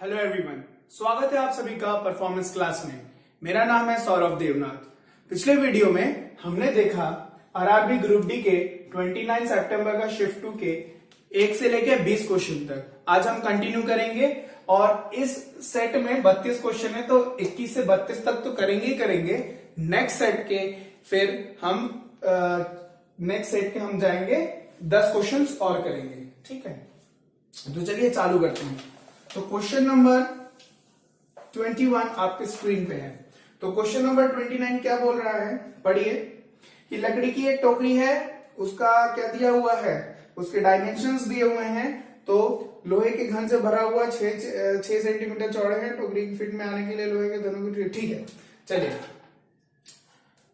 Hello everyone, स्वागत है आप सभी का परफॉर्मेंस क्लास में। मेरा नाम है सौरभ देवनाथ। पिछले वीडियो में हमने देखा आरआरबी ग्रुप डी के 29 सितंबर का शिफ्ट 2 के 1 से लेके 20 क्वेश्चन तक आज हम कंटिन्यू करेंगे और इस सेट में 32 क्वेश्चन है तो 21 से 32 तक तो करेंगे ही करेंगे। नेक्स्ट सेट के फिर हम नेक्स्ट सेट के हम जाएंगे 10 क्वेश्चन और करेंगे। ठीक है, तो चलिए चालू करते हैं। तो क्वेश्चन नंबर 21 आपके स्क्रीन पे है। तो क्वेश्चन नंबर 29 क्या बोल रहा है, पढ़िए कि लकड़ी की एक टोकरी है, उसका क्या दिया हुआ है, उसके डायमेंशंस दिए हुए हैं। तो लोहे के घन से भरा हुआ 6 सेंटीमीटर चौड़े है। टोकरी की फिट में आने के लिए लोहे के धनों की, ठीक है। चलिए,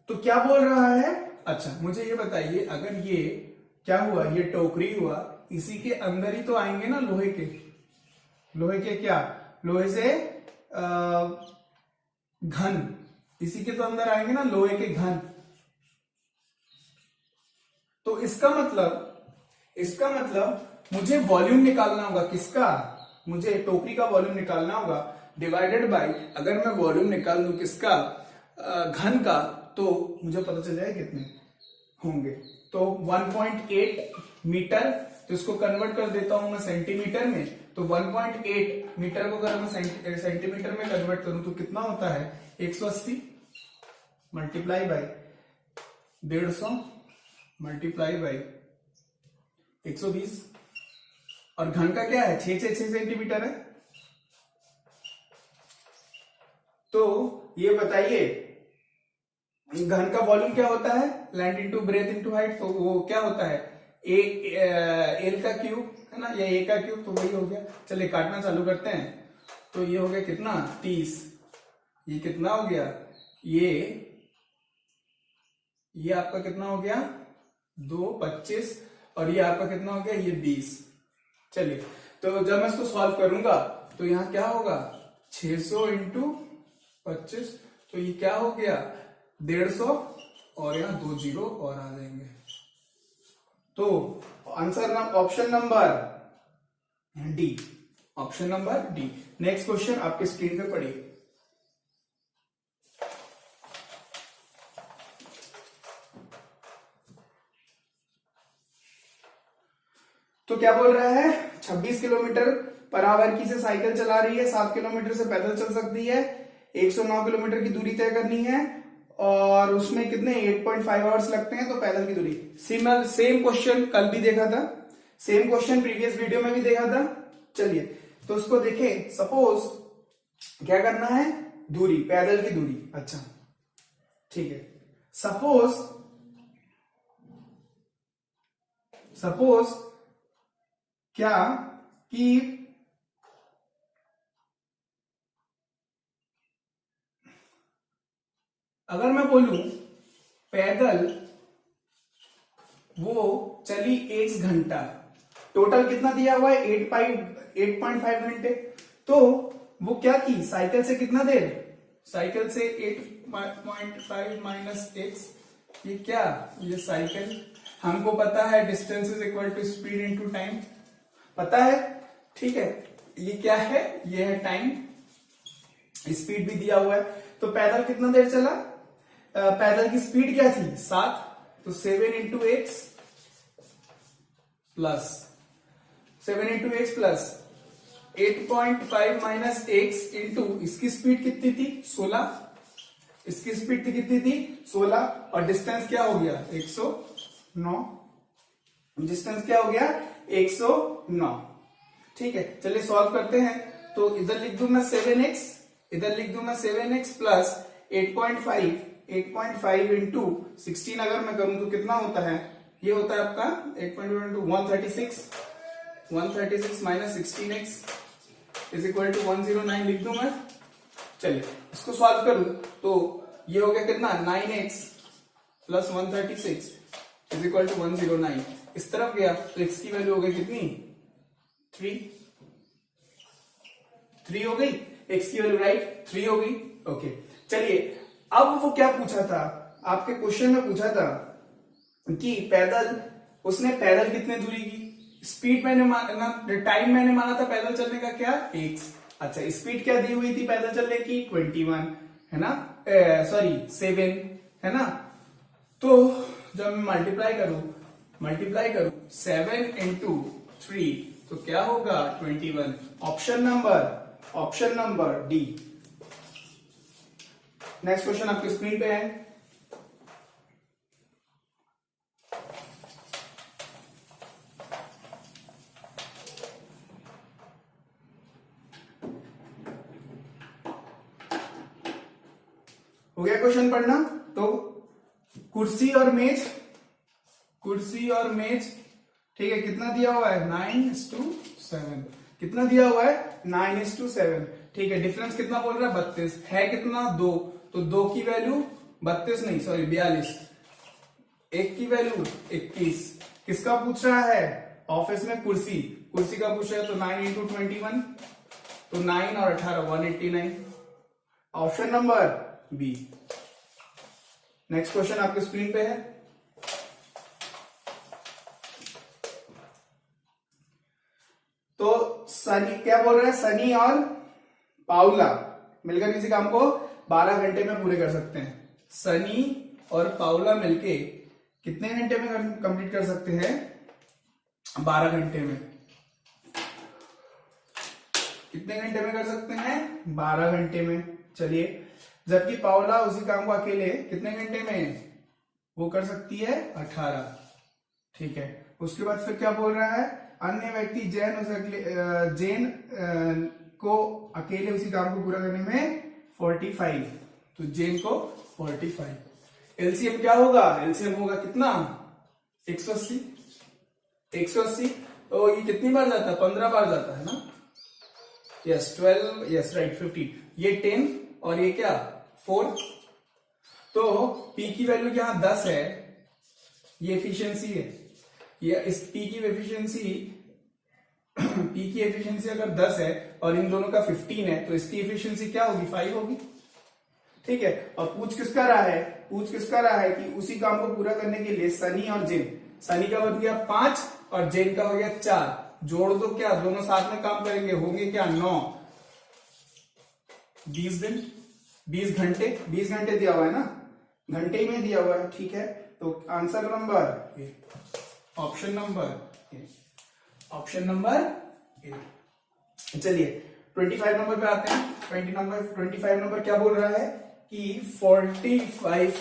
तो क्या बोल रहा है, अच्छा मुझे ये बताइए, अगर ये क्या हुआ, ये टोकरी हुआ, इसी के अंदर ही तो आएंगे ना लोहे के क्या, लोहे से घन, इसी के तो अंदर आएंगे ना लोहे के घन। तो इसका मतलब मुझे वॉल्यूम निकालना होगा, किसका, मुझे टोकरी का वॉल्यूम निकालना होगा, डिवाइडेड बाय, अगर मैं वॉल्यूम निकाल दूं किसका, घन का, तो मुझे पता चल जाएगा कितने होंगे। तो 1.8 मीटर, तो इसको कन्वर्ट कर देता हूं मैं सेंटीमीटर में। तो 1.8 मीटर को अगर मैं सेंटीमीटर में कन्वर्ट करूं तो कितना होता है, 180 मल्टीप्लाई बाय 150 मल्टीप्लाई बाय 120। और घन का क्या है, 6 सेंटीमीटर है। तो ये बताइए घन का वॉल्यूम क्या होता है, length into breadth into height. तो वो क्या होता है, एल का क्यूब है ना, या ए का क्यूब, तो वही हो गया। चलिए काटना चालू करते हैं। तो ये हो गया कितना, 30। ये कितना हो गया, ये आपका कितना हो गया, 2, 25, और ये आपका कितना हो गया, ये 20। चलिए, तो जब मैं इसको सॉल्व करूंगा तो यहां क्या होगा, 600 इंटू 25, तो ये क्या हो गया 150, और यहां 2 जीरो और आ जाएंगे। तो आंसर ना option number D, option number D. Next question आपके स्क्रीन पे पढ़िए। तो क्या बोल रहा है, 26 किलोमीटर पर आवर की से साइकिल चला रही है, 7 किलोमीटर से पैदल चल सकती है, 109 किलोमीटर की दूरी तय करनी है, और उसमें कितने 8.5 आवर्स लगते हैं। तो पैदल की दूरी, सेम क्वेश्चन कल भी देखा था, सेम क्वेश्चन प्रीवियस वीडियो में भी देखा था। चलिए, तो उसको देखें, सपोज क्या करना है, दूरी, पैदल की दूरी, अच्छा ठीक है। सपोज क्या कि अगर मैं बोलूं पैदल वो चली 1 घंटा, टोटल कितना दिया हुआ है, 8.5 घंटे। तो वो क्या की, साइकिल से कितना देर, साइकिल से 8.5 माइनस x, ये क्या, ये साइकिल, हमको पता है distance is equal to speed into time, पता है, ठीक है। ये क्या है, ये है टाइम, स्पीड भी दिया हुआ है। तो पैदल कितना देर चला, पैदल की स्पीड क्या थी, 7, तो 7 into x plus 8.5 minus x into इसकी स्पीड कितनी थी, 16, इसकी स्पीड कितनी थी, 16, और डिस्टेंस क्या हो गया, 109, डिस्टेंस क्या हो गया, 109। ठीक है, चलिए सॉल्व करते हैं। तो इधर लिख दूं मैं 7x, इधर लिख दूं मैं 7x प्लस 8.5 इंटू 16 अगर मैं करूं तो कितना होता है, ये होता है आपका 8.5 into 136 minus 16x is equal to 109 लिख दूं मैं। चलिए इसको सॉल्व करूं तो ये हो गया कितना, 9x plus 136 is equal to 109। इस तरफ गया तो x की वैल्यू हो गई कितनी, 3 हो गई, x की वैल्यू राइट 3 हो गई। ओके, चलिए अब वो क्या पूछा था, आपके क्वेश्चन में पूछा था कि पैदल, उसने पैदल कितने दूरी की, स्पीड मैंने माना, टाइम मैंने माना था पैदल चलने का क्या, x, अच्छा, स्पीड क्या दी हुई थी पैदल चलने की? 21, है ना, सॉरी 7, है ना। तो जब मैं मल्टीप्लाई करूं 7 इंटू 3 तो क्या होगा? 21। Option number D. Next question आपकी स्क्रीन पे है। हो गया क्वेश्चन पढ़ना? तो कुर्सी और मेज, ठीक है, कितना दिया हुआ है? 9:7। कितना दिया हुआ है? 9:7। ठीक है, डिफरेंस कितना बोल रहा है? 32 है। कितना? 2, तो 2 की वैल्यू 32 नहीं, सॉरी 42। 1 की वैल्यू 21। किसका पूछ रहा है? ऑफिस में कुर्सी का पूछ रहा है, तो 9 इंटू 21, तो 9 और 18 189। Option number B. Next question आपके स्क्रीन पे है। तो सनी क्या बोल रहा है? सनी और पाउला मिलकर किसी काम को 12 घंटे में पूरे कर सकते हैं। सनी और पाउला मिलके कितने घंटे में कंप्लीट कर सकते हैं? 12 घंटे में। कितने घंटे में कर सकते हैं? 12 घंटे में। चलिए, जबकि पाउला उसी काम को अकेले कितने घंटे में वो कर सकती है? 18। ठीक है, उसके बाद फिर क्या बोल रहा है? अन्य व्यक्ति जेन को अकेले उसी काम को पूरा करने में 45, तो जेन को 45। एलसीएम क्या होगा? एलसीएम होगा कितना? 180। 180, तो ये कितनी बार जाता है? 15 बार जाता है ना। Yes 12, yes right 50। ये 10 और ये क्या? 4। तो P की वैल्यू यहां 10 है, ये एफिशिएंसी है। ये इस P की एफिशिएंसी अगर 10 है और इन दोनों का 15 है, तो इसकी एफिशिएंसी क्या होगी? 5 होगी। ठीक है, और पूछ किसका रहा है कि उसी काम को पूरा करने के लिए सनी और जेन, सनी का बन गया 5 और जेन का हो गया 4, जोड़ दो, क्या दोनों साथ में काम करेंगे, होंगे क्या? 9। 20 दिन, 20 घंटे, 20 घंटे दिया हुआ है ना, घंटे में दिया हुआ है। ठीक है, तो answer number A, option number A. चलिए 25 नंबर पे आते हैं। 25 नंबर क्या बोल रहा है कि 45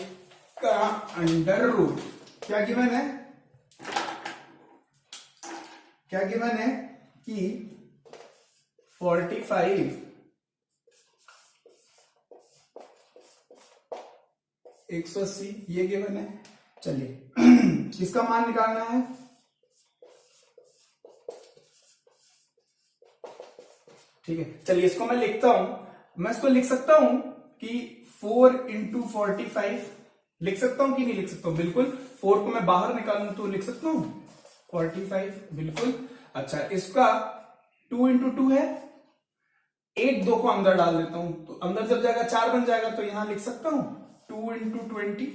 का अंडर रूट क्या गिवन है कि 45 180 ये गिवन है। चलिए इसका मान निकालना है। ठीक है, चलिए इसको मैं लिखता हूं। मैं इसको लिख सकता हूं कि 4 इंटू 45 लिख सकता हूं कि नहीं लिख सकता हूं? बिल्कुल। 4 को मैं बाहर निकालूं तो लिख सकता हूं 45, बिल्कुल। अच्छा, इसका 2 इंटू 2 है, 8 2 को अंदर डाल देता हूं, तो अंदर जब जाएगा 4 बन जाएगा, तो यहां लिख सकता हूं 2 इंटू 20।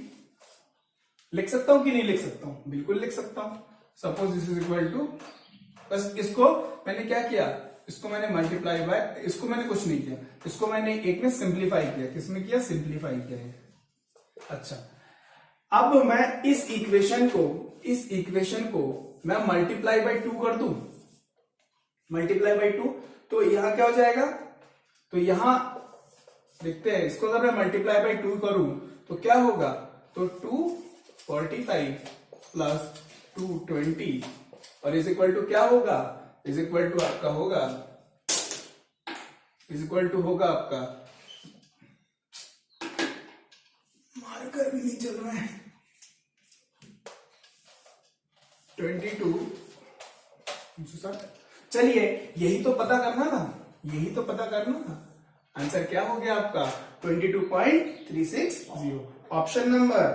लिख सकता हूं कि नहीं लिख सकता हूं? बिल्कुल लिख सकता हूं। Suppose this is equal to, बस इसको मैंने क्या किया, इसको मैंने मल्टीप्लाई बाय, इसको मैंने कुछ नहीं किया, इसको मैंने एक में सिंप्लीफाई किया। किसमें किया? सिंप्लीफाई किया है। अच्छा, अब मैं इस इक्वेशन को मैं मल्टीप्लाई बाय 2 कर दूं, मल्टीप्लाई बाय 2, तो यहां क्या हो जाएगा? तो यहां देखते हैं, इसको अगर मैं मल्टीप्लाई बाय 2 करूं तो क्या होगा? तो 245 प्लस 220 और इज इक्वल टू क्या होगा? इज इक्वल टू आपका होगा, आपका, मार्कर भी नहीं चल रहा है, 22। चलिए यही तो पता करना था, आंसर क्या हो गया आपका? 22.360, ऑप्शन नंबर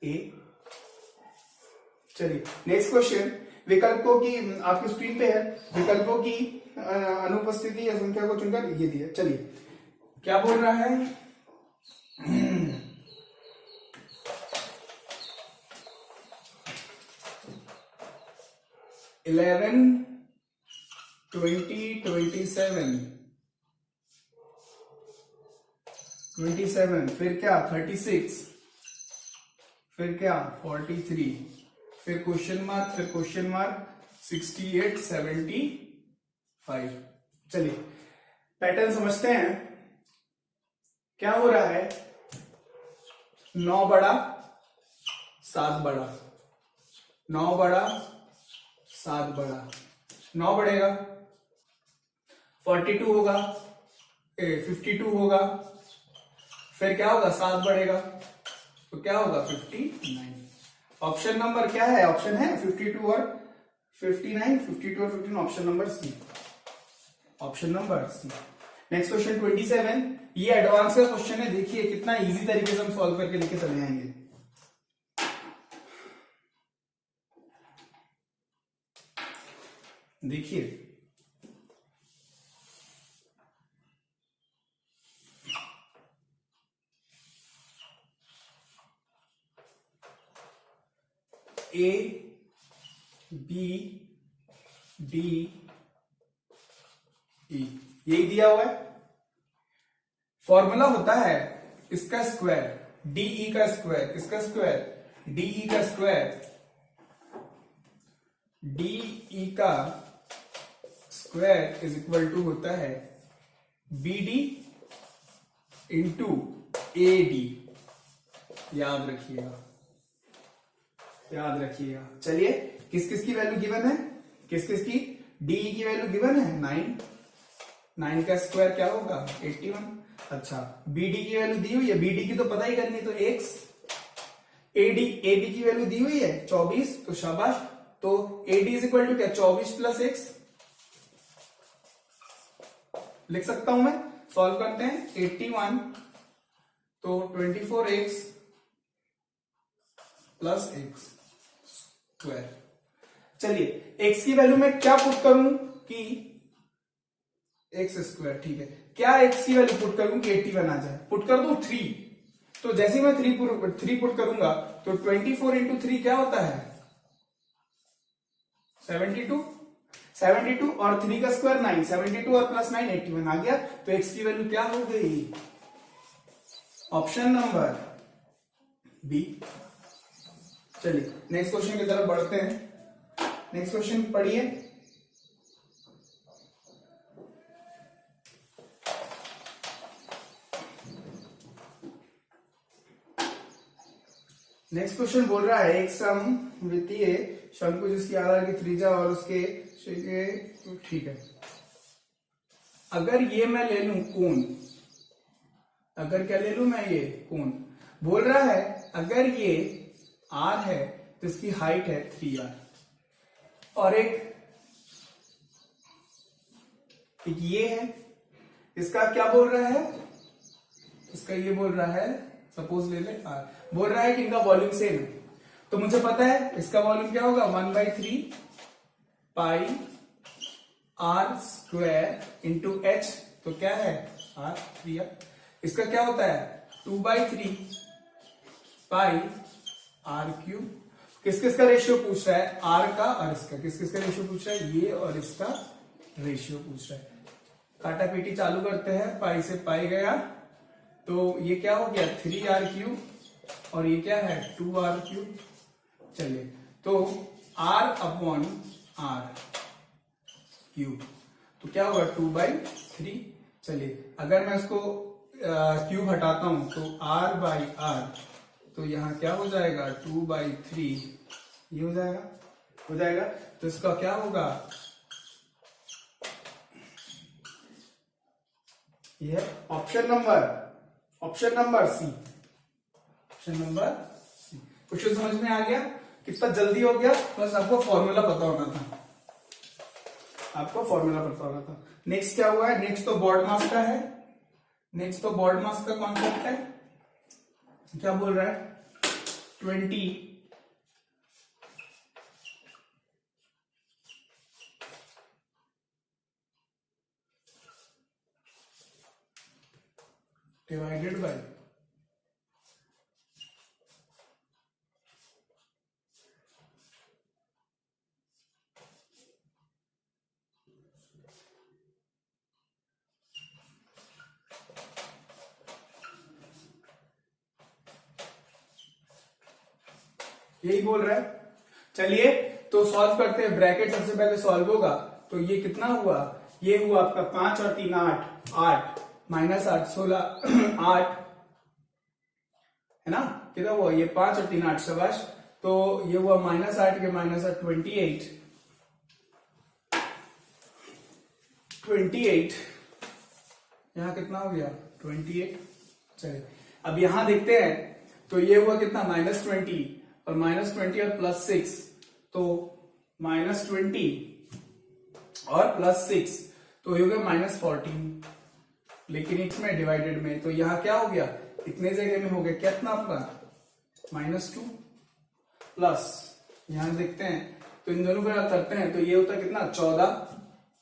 ए। चलिए नेक्स्ट क्वेश्चन, विकल्पों की, आपकी स्क्रीन पे है, विकल्पों की अनुपस्थिति या संख्या को चुनकर ये दिया। चलिए क्या बोल रहा है? 11, 20, 27 27, फिर क्या 36, फिर क्या 43, फिर क्वेश्चन मार्क 68, 75। चलिए पैटर्न समझते हैं। क्या हो रहा है, 9 बड़ा 7 बड़ा, 9 बड़ा 7 बड़ा, 9 बढ़ेगा 42 होगा, 52 होगा, फिर क्या होगा 7 बढ़ेगा तो क्या होगा 59। ऑप्शन नंबर क्या है, ऑप्शन है 52 और 59, 52 और 59, option number C, option number C. Next question 27, ये एडवांस का क्वेश्चन है, देखिए कितना इजी तरीके से हम सॉल्व करके लेके चले आएंगे। देखिए ए बी डी ई यही दिया हुआ है। फॉर्मूला होता है इसका स्क्वायर डीई का स्क्वायर, इसका स्क्वायर डीई का स्क्वायर, डीई का स्क्वायर इज इक्वल टू होता है B D into A D. याद रखिएगा, याद रखिएगा। चलिए किस किस की वैल्यू गिवन है, किस किस की, डीई की वैल्यू गिवन है 9 का स्क्वायर क्या होगा 81। अच्छा बीडी की वैल्यू दी हुई है, बीडी की तो पता ही करनी, तो एक्स। एडी की वैल्यू दी हुई है 24, तो शाबाश, तो एडी इज इक्वल टू क्या 24 प्लस एक्स लिख सकता हूं मैं। सॉल्व करते हैं 81, तो 24x प्लस एक्स स्क्वायर। चलिए x की वैल्यू में क्या पुट करूं कि एक्स स्क्वायर, ठीक है, क्या x की वैल्यू पुट करूं कि 81 आ जाए, पुट कर दूं 3, तो जैसे मैं 3 पुट करूंगा तो 24 इंटू 3 क्या होता है 72 और 3 का स्क्वायर 9, 72 और प्लस 9 81 आ गया, तो x की वैल्यू क्या हो गई, ऑप्शन नंबर बी। चलिए नेक्स्ट क्वेश्चन की तरफ बढ़ते हैं। नेक्स्ट क्वेश्चन पढ़िए। नेक्स्ट क्वेश्चन बोल रहा है एक समवितीय शंकु जिसकी आधार की त्रिज्या और उसके, ठीक है, अगर ये मैं ले लूं कोण, अगर क्या ले लूं मैं ये कोण, बोल रहा है अगर ये r है तो इसकी हाइट है 3r, और एक ये है, इसका क्या बोल रहा है, इसका ये बोल रहा है, सपोज ले ले r, बोल रहा है कि इनका वॉल्यूम सेम है, तो मुझे पता है इसका वॉल्यूम क्या होगा 1/3 पाई r स्क्वायर इंटू h, तो क्या है r 3r। इसका क्या होता है 2/3 पाई r क्यूब। किस किस का रेशियो पूछ रहा है, r का और इसका, किस किस का रेशियो पूछ रहा है, ये और इसका रेशियो पूछ रहा है। काटा पीटी चालू करते हैं, पाई से पाई गया, तो ये क्या हो गया 3r क्यूब, और ये क्या है 2r क्यूब। चलिए तो r अपॉन r क्यूब, तो क्या होगा 2/3। चलिए अगर मैं इसको क्यूब हटाता हूं तो r बाई r, तो यहां क्या हो जाएगा 2/3, ये हो जाएगा, तो इसका क्या होगा, ये option number C, option number C. Question समझ में आ गया, कितना जल्दी हो गया, बस आपको फॉर्मूला पता होना था, आपको फॉर्मूला पता होना था। नेक्स्ट क्या हुआ है, नेक्स्ट तो बॉड मास का है, नेक्स्ट तो बॉड मास का कॉन्सेप्ट है। क्या बोल रहा है 20 डिवाइडेड बाय यही बोल रहा है। चलिए तो सॉल्व करते हैं। ब्रैकेट सबसे पहले सॉल्व होगा तो ये कितना हुआ, ये हुआ आपका 5 और 3 8, 8 माइनस 8 16 8 है ना, कितना हुआ ये 5 और 3 8 शाबाश। तो ये हुआ -8 के -8 28 28, यहां कितना हो गया 28। चलिए अब यहां देखते हैं तो ये हुआ कितना -20 और -20 और +6, तो -20 और +6 तो ये हो गया -14, लेकिन इसमें डिवाइडेड में तो यहां क्या हो गया, इतने जगह में हो गया कितना आपका -2 प्लस, यहां देखते हैं तो इन दोनों को करते हैं तो ये होता है कितना 14,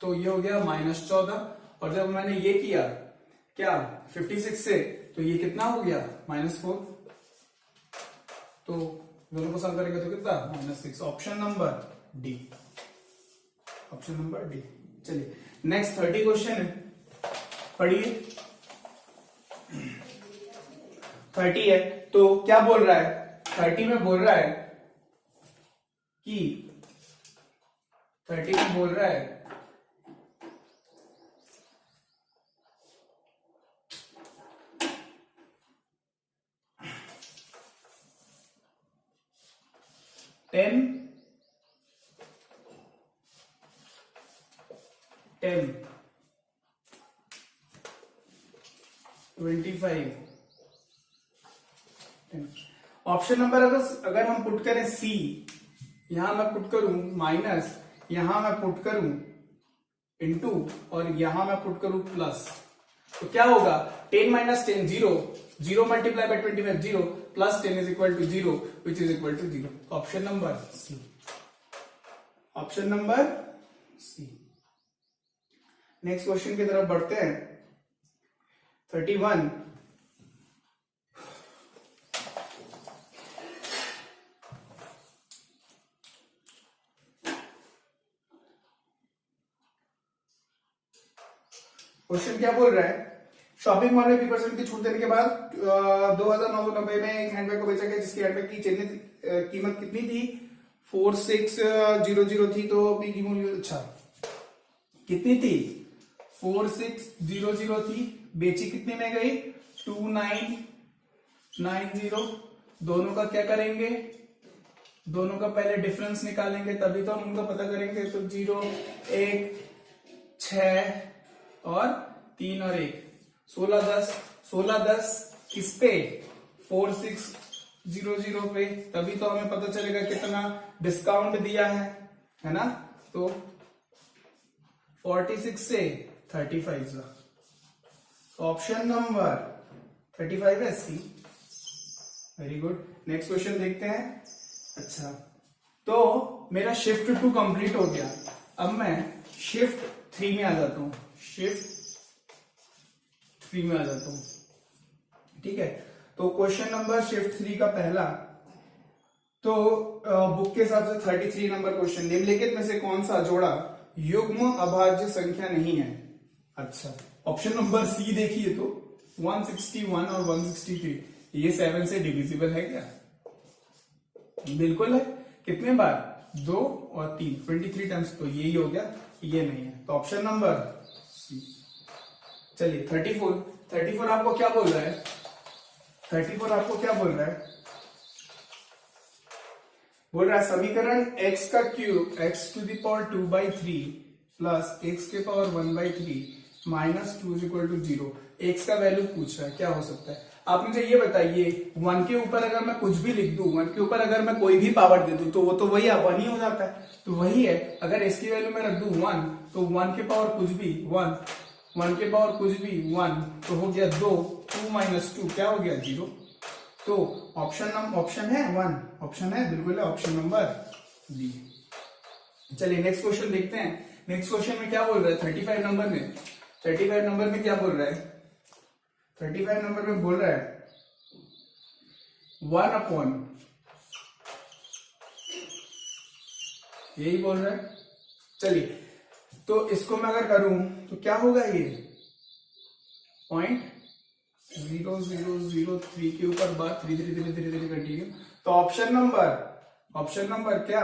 तो ये हो गया -14, और जब मैंने ये किया क्या 56 से तो ये कितना हो गया -4, तो दोनों को सॉल्व करेंगे तो कितना -6। Option number D, option number D. चलिए नेक्स्ट 30 क्वेश्चन है, पढ़िए। 30 है तो क्या बोल रहा है, 30 में बोल रहा है कि 30 में बोल रहा है टेन 25। ऑप्शन नंबर अगर हम पुट करें सी, यहां मैं पुट करूं माइनस, यहां मैं पुट करूं इनटू और यहां मैं पुट करूं प्लस, तो क्या होगा 10 minus 10 0, 0 multiply by 25 0 plus 10 is equal to 0 which is equal to 0। Option number C, option number C. Next question की तरफ बढ़ते हैं। 31 क्वेश्चन क्या बोल रहा है, शॉपिंग मॉल में 20% की छूट देने के बाद 2990 में एक हैंडबैग को बेचा गया जिसकी हैंडबैग की चयनित कीमत कितनी थी 4600 थी, तो पी की मूल्य अच्छा कितनी थी 4600 थी, बेची कितने में गई 2990। दोनों का क्या करेंगे, दोनों का पहले डिफरेंस निकालेंगे तभी तो हम उनका पता करेंगे, तो 0 1 6 और 3 और 1 16 10 16 10 किस पे 4600 पे, तभी तो हमें पता चलेगा कितना डिस्काउंट दिया है ना, तो 46 से 35 ऑप्शन नंबर 35 है C. Very good. Next question देखते हैं। अच्छा तो मेरा शिफ्ट 2 कंप्लीट हो गया, अब मैं शिफ्ट 3 में आ जाता हूं, शिफ्ट 3 में आ जाता हूं, ठीक है। तो क्वेश्चन नंबर शिफ्ट 3 का पहला, तो बुक के हिसाब से 33 नंबर क्वेश्चन, निम्नलिखित में से कौन सा जोड़ा युग्म अभाज्य संख्या नहीं है। अच्छा ऑप्शन नंबर सी देखिए तो 161 और 163 ये 7 से डिविजिबल है क्या, बिल्कुल है। कितने बार 2 और 3 23 टाइम्स, तो यही हो गया, ये नहीं है, तो ऑप्शन नंबर सी। चलिए 34 आपको क्या बोल रहा है, 34 आपको क्या बोल रहा है, बोल रहा है समीकरण x का cube x to the power 2/3 plus x के power 1/3 minus 2 is equal to 0। x का वैल्यू पूछ रहा है, क्या हो सकता है। आप मुझे ये बताइए 1 के ऊपर अगर मैं कुछ भी लिख दूं, 1 के ऊपर अगर मैं कोई भी पावर दे दूं तो वो तो वही 1 ही हो जाता है, तो वही है। अगर इसकी वैल्यू मैं रख दूं 1, तो 1 के पावर कुछ भी 1 के पावर कुछ भी 1, तो हो गया 2 माइनस 2 क्या हो गया 0। तो ऑप्शन है 1, ऑप्शन है बिल्कुल है, ऑप्शन नंबर बी। चलिए नेक्स्ट क्वेश्चन देखते हैं। नेक्स्ट क्वेश्चन में क्या बोल रहा है 35 नंबर में, 35 नंबर में क्या बोल रहा है, 35 नंबर में बोल रहा है 1/, यही बोल रहा है। चलिए तो इसको मैं अगर करूं तो क्या होगा, ये 0.0003 के ऊपर बार धीरे धीरे कंटिन्यू, तो ऑप्शन नंबर ऑप्शन नंबर क्या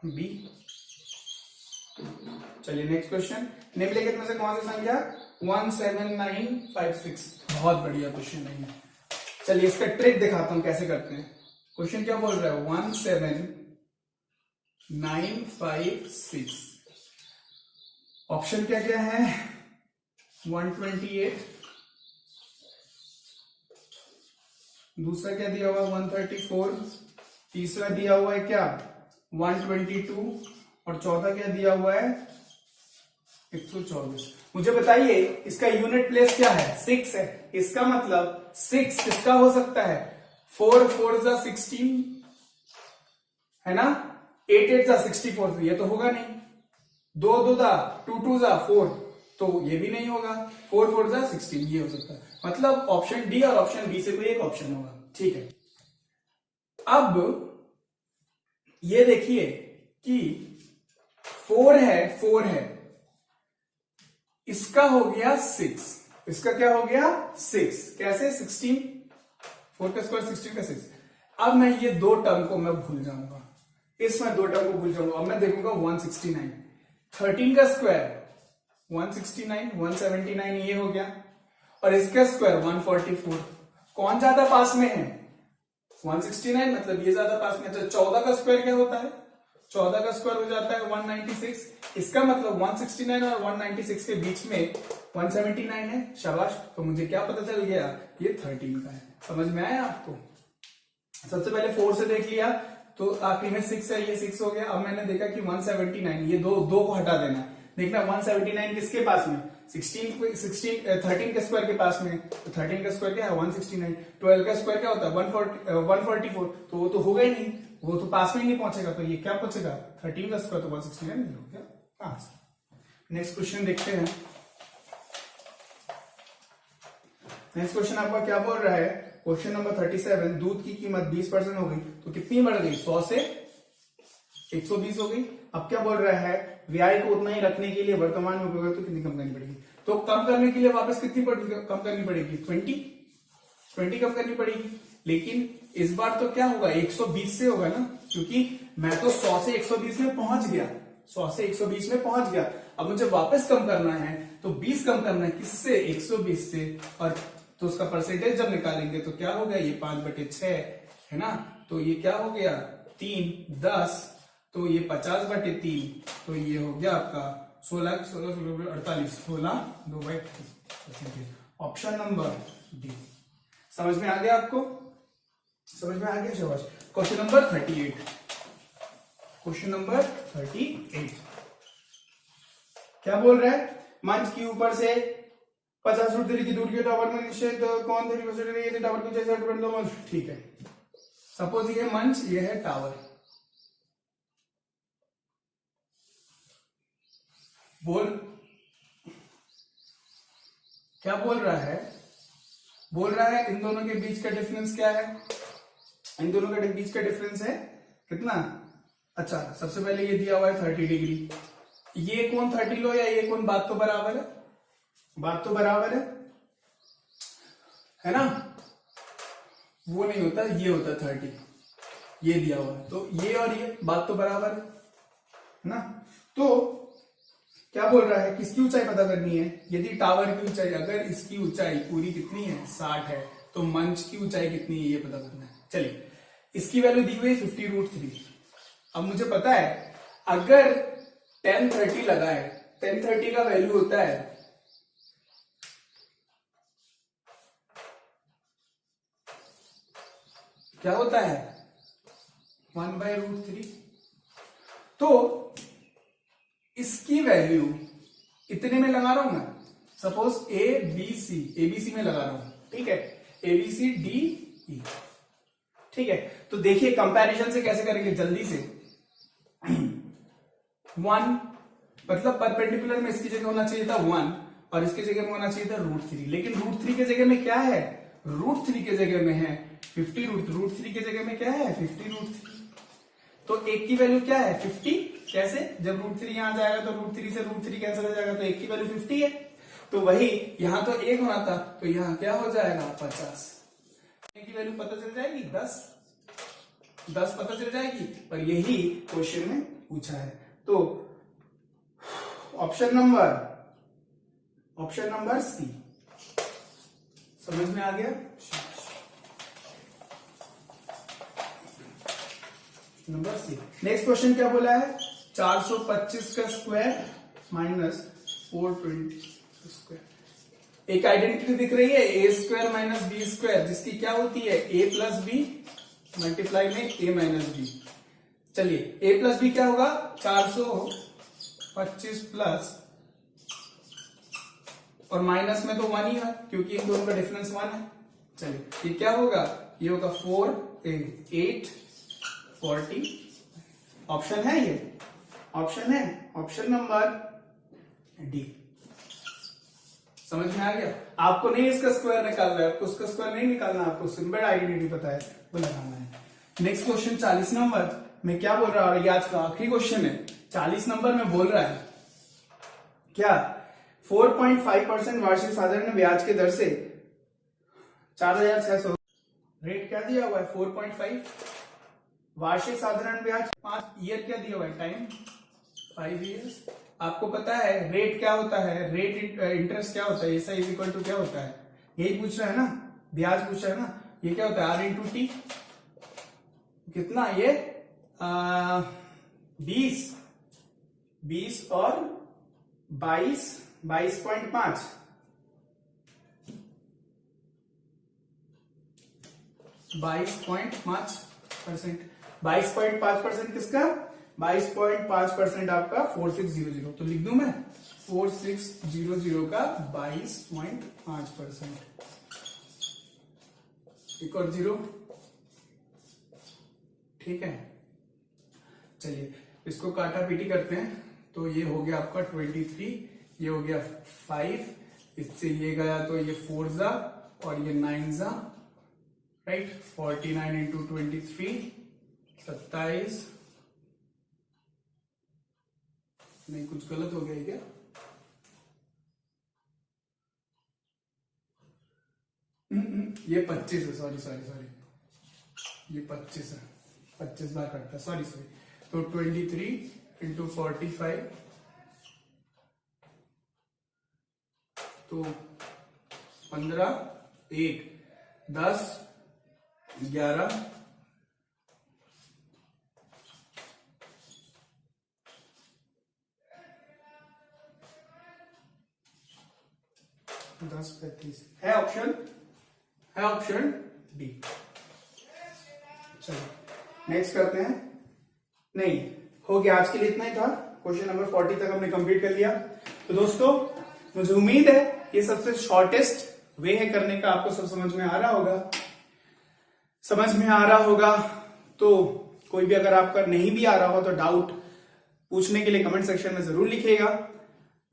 बी। चलिए नेक्स्ट क्वेश्चन, निम्नलिखित में से कौन सी संख्या 17956। बहुत बढ़िया क्वेश्चन नहीं है। चलिए इसका ट्रिक दिखाता हूं कैसे करते हैं। क्वेश्चन क्या बोल रहा है 17956। ऑप्शन क्या क्या है 128, दूसरा क्या दिया हुआ 134, तीसरा दिया हुआ है क्या 122 और चौथा क्या दिया हुआ है 124। मुझे बताइए इसका यूनिट प्लेस क्या है 6 है। इसका मतलब 6 किसका हो सकता है 4 4 जा 16 है ना, 8 8 जा 64, ये तो होगा नहीं। 2 2 जा 2 2 जा 4, तो ये भी नहीं होगा। 4 4 जा 16, ये हो सकता है। मतलब ऑप्शन डी और ऑप्शन बी से कोई एक ऑप्शन होगा। ठीक है, अब ये देखिए कि 4 है, इसका हो गया 6, इसका क्या हो गया 6, कैसे 16, 4 का स्क्वायर 16 का 6। अब मैं ये दो टर्म को मैं भूल जाऊंगा, इसमें दो टर्म को भूल जाऊंगा। अब मैं देखूंगा 169, 13 का स्क्वायर 169, 179 ये हो गया, और इसका स्क्वायर 144। कौन ज्यादा पास में है 169, मतलब ये ज्यादा पास में। तो 14 का स्क्वायर क्या होता है 14 का स्क्वायर हो जाता है 196। इसका मतलब 169 और 196 के बीच में 179 है। शाबाश, तो मुझे क्या पता चल गया ये 13 का है। समझ में आया आपको। सबसे पहले 4 से देख लिया तो आखिरी में 6 है, ये 6 हो गया। अब मैंने देखा कि 179, ये दो को हटा देना है। देखना 179 किसके पास में 13 के स्क्वायर के पास में, तो 13 का स्क्वायर क्या है 169। 12 का स्क्वायर क्या होता है 144, तो वो तो होगा ही नहीं, वो तो पास में ही नहीं पहुंचेगा। तो ये क्या पहुंचेगा 13 का स्क्वायर तो 169 नहीं हो गया। नेक्स्ट क्वेश्चन देखते हैं। नेक्स्ट क्वेश्चन आपका क्या बोल रहा है क्वेश्चन नंबर 37, दूध की कीमत 20% हो गई तो कितनी बढ़ गई 100 से 120 हो गई। अब क्या बोल रहा है व्यय को उतना ही रखने के लिए वर्तमान में उपयोग तो कितनी कम करनी पड़ेगी। तो कम करने के लिए वापस कितनी कम करनी पड़ेगी 20 कम करनी पड़ेगी। लेकिन इस बार तो क्या होगा 120 से होगा ना, क्योंकि मैं तो 100 से 120 में पहुंच गया, 100 से 120 में पहुंच गया। अब मुझे वापस कम करना है तो 20 कम करना है किससे 120 से, और तो उसका परसेंटेज जब निकालेंगे तो क्या हो गया ये 5/6 है ना, तो ये क्या हो गया 3 10, तो ये 50/3, तो ये हो गया आपका 16 16 48 16 2/3। Option number D. समझ में आ गया आपको, समझ में आ गया शाबाश। क्वेश्चन नंबर 38, क्वेश्चन नंबर 38 क्या बोल रहा है मंच के ऊपर से 50 फुट की दूर के टावर में निश्चित कौन 30% टावर की ऊंचाई 60%। ठीक है, सपोज ये मंच, ये है टावर। बोल क्या बोल रहा है, बोल रहा है इन दोनों के बीच का डिफरेंस क्या है, इन दोनों के बीच का डिफरेंस है कितना। अच्छा, सबसे पहले ये दिया हुआ है 30 डिग्री। ये कोण 30 लो या ये कोण, बात तो बराबर है, बात तो बराबर है ना। वो नहीं होता, ये होता 30, ये दिया हुआ है, तो ये और ये बात तो बराबर है ना। तो क्या बोल रहा है किसकी ऊंचाई पता करनी है। यदि टावर की ऊंचाई, अगर इसकी ऊंचाई पूरी कितनी है 60 है, तो मंच की ऊंचाई कितनी है ये पता करना है। चलिए, इसकी वैल्यू दी हुई है 50√3। अब मुझे पता है अगर 1030 लगा है, 1030 का वैल्यू होता है क्या होता है 1/√3। तो इसकी वैल्यू इतने में लगा रहा हूं मैं, सपोज एबीसी में लगा रहा हूं, ठीक है, ABCDE, ठीक है। तो देखिए कंपैरिजन से कैसे करेंगे जल्दी से। 1 मतलब परपेंडिकुलर में इसकी जगह होना चाहिए था 1 और इसकी जगह में होना चाहिए था √3, लेकिन √3 की जगह में क्या है, √3 की जगह में है 50√3 की जगह में क्या है 50√3। तो एक की वैल्यू क्या है 50, कैसे, जब √3 यहां जाएगा तो √3 से √3 कैंसिल हो जाएगा, तो एक की वैल्यू 50 है। तो वही यहां तो 1 होना था, तो यहां क्या हो जाएगा 50। की वैल्यू पता चल जाएगी 10, 10 पता चल जाएगी, पर यही क्वेश्चन में पूछा है। तो ऑप्शन नंबर सी। समझ में आ गया? Number C. नेक्स्ट क्वेश्चन क्या बोला है? 425 का स्क्वायर माइनस 420 स्क्वायर। एक आइडेंटिटी दिख रही है ए स्क्वायर माइनस बी स्क्वायर, जिसकी क्या होती है ए प्लस बी मल्टीप्लाई में ए माइनस बी। चलिए ए प्लस बी क्या होगा? 425 प्लस और माइनस में तो 1 ही है क्योंकि इन दोनों का डिफरेंस 1 है। चलिए ये क्या होगा? ये होगा 4 8 40। ऑप्शन है, ये ऑप्शन है, ऑप्शन नंबर डी। समझ में आ गया? आपको नहीं इसका स्क्वायर निकालना है, आपको उसका स्क्वायर नहीं निकालना, आपको सिंपल आइडेंटिटी पता है वो लगाना है। नेक्स्ट क्वेश्चन 40 नंबर में क्या बोल रहा है? ये आज का आखिरी क्वेश्चन है। 40 नंबर में बोल रहा है क्या? 4.5% वार्षिक साधारण ब्याज के दर से 4600 रेट क्या दिया हुआ है? 4.5 वार्षिक साधारण ब्याज 5 ईयर क्या दिया हुआ है? Time 5 years. आपको पता है रेट क्या होता है? रेट इंटरेस्ट क्या होता है? ऐसा इज इक्वल टू क्या होता है? यही पूछ रहा है ना, ब्याज पूछ रहा है ना। ये क्या होता है? R into T. कितना ये 20 और 22.5 22.5%। 22.5% किसका? 22.5% आपका 4600। तो लिख दूं मैं 4600 का 22.5%। एक और 0। ठीक है, चलिए इसको काटा पीटी करते हैं। तो ये हो गया आपका 23, ये हो गया 5, इससे ये गया तो ये 4 जा और ये 9 जा, राइट। 49 इंटू 23 27। नहीं कुछ गलत हो गया क्या? ये 25 है, सॉरी ये 25 है, 25 बार कटता है, सॉरी। तो 23 इंटू 45 तो 15 8 10 11 10 35 है ऑप्शन डी। चलो नेक्स्ट करते हैं। नहीं हो गया, आज के लिए इतना ही था। क्वेश्चन नंबर 40 तक हमने कंप्लीट कर लिया। तो दोस्तों मुझे उम्मीद है ये सबसे शॉर्टेस्ट वे है करने का। आपको सब समझ में आ रहा होगा। तो कोई भी अगर आपका नहीं भी आ रहा हो तो डाउट पूछने के लिए कमेंट सेक्शन में जरूर लिखिएगा।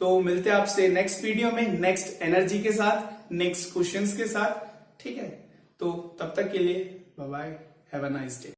तो मिलते हैं आपसे नेक्स्ट वीडियो में, नेक्स्ट एनर्जी के साथ, नेक्स्ट क्वेश्चंस के साथ। ठीक है, तो तब तक के लिए bye bye, have a nice day.